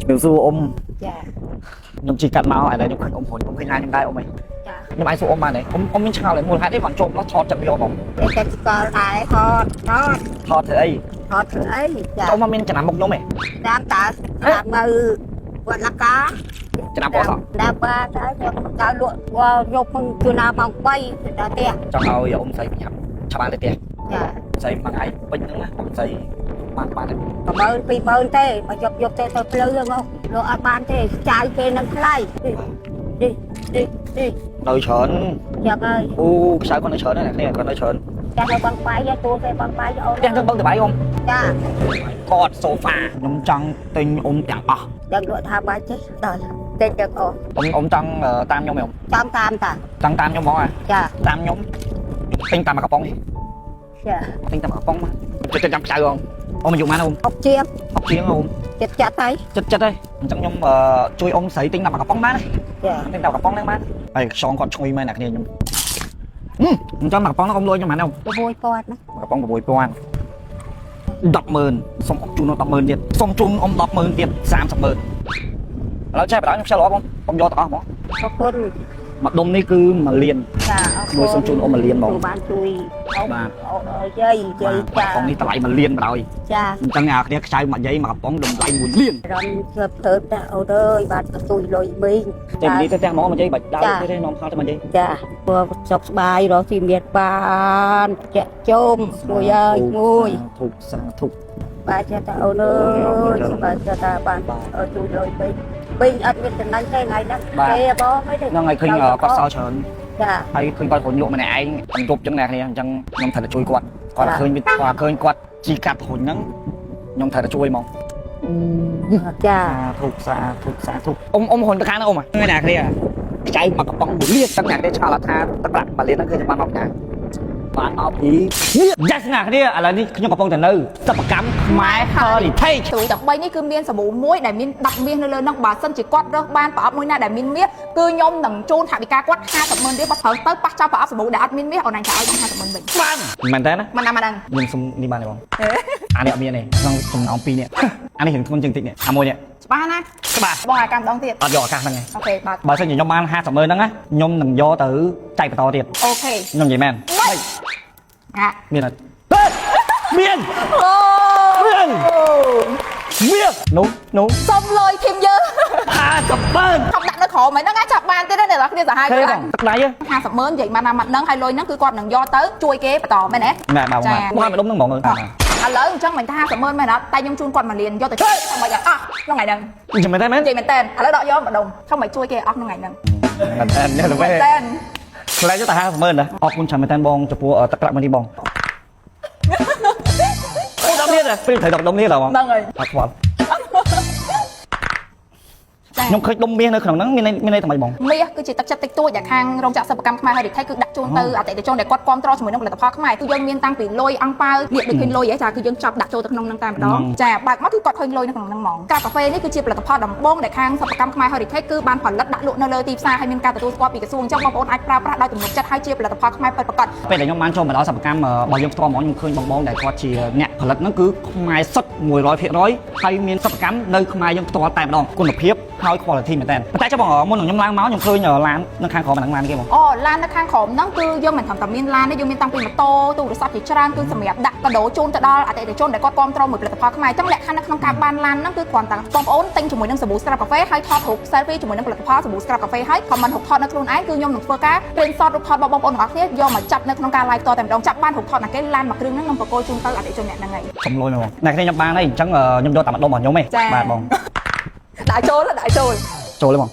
Biểu sư ôm dạ nhưng chỉ cắt máu ở đây nhưng không hồn không khi nào nhưng đây ôm mày dạ nhưng ai số ôm mà này ôm mình chào lại một hai đấy còn trộm nó thọt chậm vô bóng để cái con ai thọt thế ấy thọt ấy dạ ông mà mình chẳng làm một nhóm mày đam tạ đam mơ quạt lá cá chẳng làm có sao đam ba cái lụa qua dục từ nào bằng quay đã tiền trong ao giờ ông xây nhắm chào bạn tiền dạ xây bằng ai bình nữa ông xây bạn bạn đấy mà mơ thế mà dục thế tôi lơ không lụa ban thế trái kia nó lại đi nơi trơn dạ ơi sao con nơi trơn này này con nơi trơn cha nó bằng quay cho tôi cái bằng quay cho ông đang bưng từ bãi không dạ cọt sofa nhóm trăng tinh ôm chẳng à đừng lụa tham ba chết rồi tên được ông trăng tam nhóm mày không tam ta tam nhóm món à dạ tam nhóm tinh tam mà cặp bóng đi dạ tinh tam mà cặp bóng mà chơi chăm sao không ông mình dùng ăn không học chiêm không chặt chặt thấy chật đây trong nhóm chui ông sấy tinh tam mà cặp bóng má này dạ tinh tam cặp bóng đấy má này son còn chui mai nè cái này cho mặt bóng nó không lôi cho mày đâu vui con cặp bóng của bùi quan 10,000 xong ông chun nó 10,000 ទៀតxongជុំអ៊ំ 10,000 ទៀត 30,000 ឥឡូវចេះបដៅខ្ញុំខ្ជិលអត់បងយកទាំងអស់ហ្មង ขอบคุณ មួយដុំនេះគឺ1លាន ចាអរគុណ មួយសុំជូនអ៊ំ1លានហ្មង បានជួយបាទ យាយចា បងនេះតម្លៃ1លានបដៅ ចា អញ្ចឹងអាគ្នាខ្ចៅមួយយាយមកកំប៉ុងតម្លៃ1លាន រំធ្វើធ្វើតែអូនអើយបានទទួលលុយមីង តែនេះទៅទាំងហ្មងមួយយាយបាច់ដើរទេនាំខោទៅមួយយាយ ចាព្រោះសុខស្បាយរកទីមានបានចាក់ជុំមួយអើយមួយ ធុកសាធុក បាទចាតែអូនអើយបាទចាតែបានជួយលុយមីងមីងអត់មានតំណែងទេថ្ងៃហ្នឹងទេបងអីទេ ហ្នឹងហើយឃើញគាត់សល់ច្រើន ចា ហើយឃើញគាត់ខ្លួនលក់ម្នាក់ឯងបន្ទប់ចឹងណាគ្នាអញ្ចឹងខ្ញុំត្រូវតែជួយគាត់គាត់ឃើញគាត់ជីកាត់ហ៊ុនហ្នឹងខ្ញុំត្រូវតែជួយហ្មង ចា ធុកសាធុកសាធុកអ៊ំហ៊ុនទៅខាងហ្នឹងអ៊ំហ្នឹងណាគ្នាខ្ចៅមកកំប៉ុង1លានទឹកអ្នកទេឆ្ងល់ថាទឹកប្រាក់1លានហ្នឹងគឺបានអត់ណាបានអត់ពីនេះយ៉ាស់ណាគ្នាឥឡូវនេះខ្ញុំកំពុងតែនៅសិប្បកម្មខ្មែរ Heritage ត្រួយ13នេះគឺមានសាប៊ូមួយដែលមាន10មាសនៅលើនោះបើសិនជាគាត់រើសបានប្រអប់មួយណាដែលមានមាសគឺខ្ញុំនឹងជូនថវិកាគាត់ 50,000 រៀលបើត្រូវទៅប៉ះចោលប្រអប់សាប៊ូដែលអត់មានមាសអូនឯងថាឲ្យខ្ញុំ 50,000 វិញបានមែនតើណា មិនណាមិនដឹង ខ្ញុំសុំនេះបានទេបងអានេះអត់មានទេក្នុងចំណោម2នាក់អានេះរៀងធ្ងន់ជាងតិចនេះអាមួយនេះ ច្បាស់ណា ច្បាស់ បងឲ្យកម្មដងទៀត អត់យកឱកាសហ្នឹងឯង អូខេបាទ បើសិនជាខ្ញុំបាន 50,000 ហ្នឹងណាខ្ញុំនឹងយកទៅចែកបន្តទៀត អូខេ ខ្ញុំនិយាយមែន ហា មានអត់មាន អូ មាននោះ សុំលុយធីមយើង 50,000 ខ្ញុំដាក់នៅក្រោមហ្នឹងណាចាប់បានទៀតណាអ្នកនរគ្នាសាហាវ ឃើញ គឺ បងទឹកដៃ 50,000និយាយបានណាម៉ាត់ហ្នឹងហើយលុយហ្នឹងគឺគាត់នឹងយកទៅជួយគេបន្តមែនទេ ណែបាទបងមកដុំហ្នឹងហ្មង ឥឡូវអញ្ចឹងមិនថា 50,000 មែនអត់តែខ្ញុំជូនគាត់1លានយកទៅជួយxongមិនអស់ក្នុងថ្ងៃហ្នឹង ចាំមែនទេមែន និយាយមែនតើឥឡូវដកយកម្ដុំខ្ញុំមិនជួយគេអស់ក្នុងថ្ងៃហ្នឹង មែនទេនេះទៅវិញ តើ ខ្លាំងទៅតែ 50,000 ណាអរគុណចាំមែនទេបងចំពោះទឹកប្រាក់មួយនេះបងអូដល់នេះពេលត្រូវដុំនេះដល់បង ហ្នឹងហើយ អត់ខ្វល់ខ្ញុំឃើញដុំមាសនៅក្នុងហ្នឹងមានន័យថាម៉េចបង មាសគឺជាទឹកចិត្តតិចតួចដែលខាងរោងចក្រសិប្បកម្មខ្មែរ Heritage គឺដាក់ជូនទៅអតិថិជនដែលគាត់គ្រប់គ្រងជាមួយនឹងផលិតផលខ្មែរគឺយើងមានតាំងពីលុយអង្ប៉ាវនេះដូចឃើញលុយហ៎ចាគឺយើងចាប់ដាក់ចូលទៅក្នុងហ្នឹងតែម្ដងចាបើកមកគឺគាត់ឃើញលុយនៅក្នុងហ្នឹងហ្មងកាហ្វេនេះគឺជាផលិតផលដំបូងដែលខាងសិប្បកម្មខ្មែរ Heritage គឺបានផលិតដាក់លក់នៅលើទីផ្សារហើយមានការទទួលស្គាល់ពីក្រសួងអញ្ចឹងបងប្អូនអាចប្រើប្រាស់ដោយទំនុកចិត្តហើយជាផលិតផលខ្មែរពិតប្រាកដ ពេលដែលខ្ញុំបានចូលមកដល់សិប្បកម្មរបស់យើងផ្ទាល់ហ្មងខ្ញុំឃើញបងដែលគាត់ជាអ្នកផលិតហ្នឹងគឺខ្មែរសុទ្ធ 100% ហើយមានសិប្បកម្មនៅខ្មែរយើងផ្ទាល់តែម្ដងគុណភាពហើយ quality មែនតើតែចុះបងមុននឹងខ្ញុំឡើងមកខ្ញុំឃើញឡាននៅខាងក្រោមហ្នឹងឡានគេបង អូឡាននៅខាងក្រោមហ្នឹងគឺយើងមិនត្រឹមតែមានឡានទេយើងមានតាំងពីម៉ូតូទូរស័ព្ទជាច្រើនគឺសម្រាប់ដាក់កាដូជូនទៅដល់អតិថិជនដែលគាត់គ្រប់គ្រងមួយផលិតផលខ្មែរអញ្ចឹងលក្ខខណ្ឌនៅក្នុងការបានឡានហ្នឹងគឺគ្រាន់តែបងប្អូនទិញជាមួយនឹងសាប៊ូ Scrub Cafe ហើយថតរូប selfie ជាមួយនឹងផលិតផលសាប៊ូ Scrub Cafe ហើយ comment រូបថតនៅខ្លួនឯងគឺខ្ញុំនឹងធ្វើការ screenshot រូបថតរបស់បងប្អូនទាំងអស់គ្នាយកមកចាប់នៅក្នុងការ live តតែម្ដងចាប់បានរូបថតណាគេឡានមួយគ្រឿងហ្នឹងខ្ញុំប្រកល់ជូនទៅអតិថិជនអ្នកហ្នឹងហើយ សុំលុយមកបងតែគ្នាខ្ញុំបានហើយអញ្ចឹងខ្ញុំយកតែម្ដុំរបស់ខ្ញុំទេបាទបង ដាក់ចូល ចូលទេបង